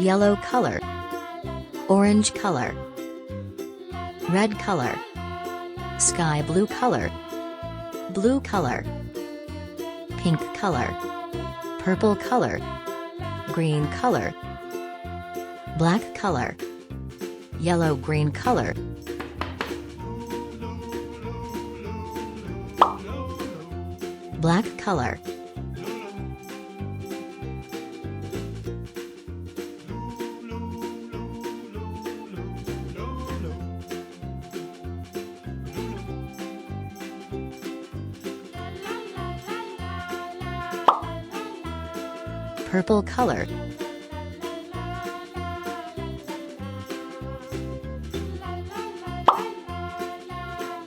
yellow color, orange color, red color, sky blue color, blue color, pink color, purple color, green color, black color, yellow green color, black color, purple color,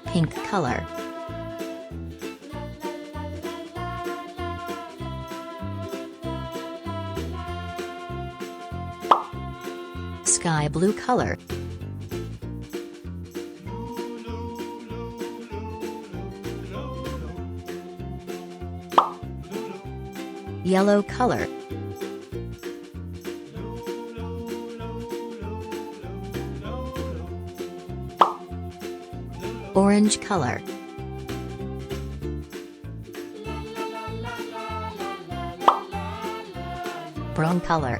pink color, sky blue color, yellow color, orange color, brown color.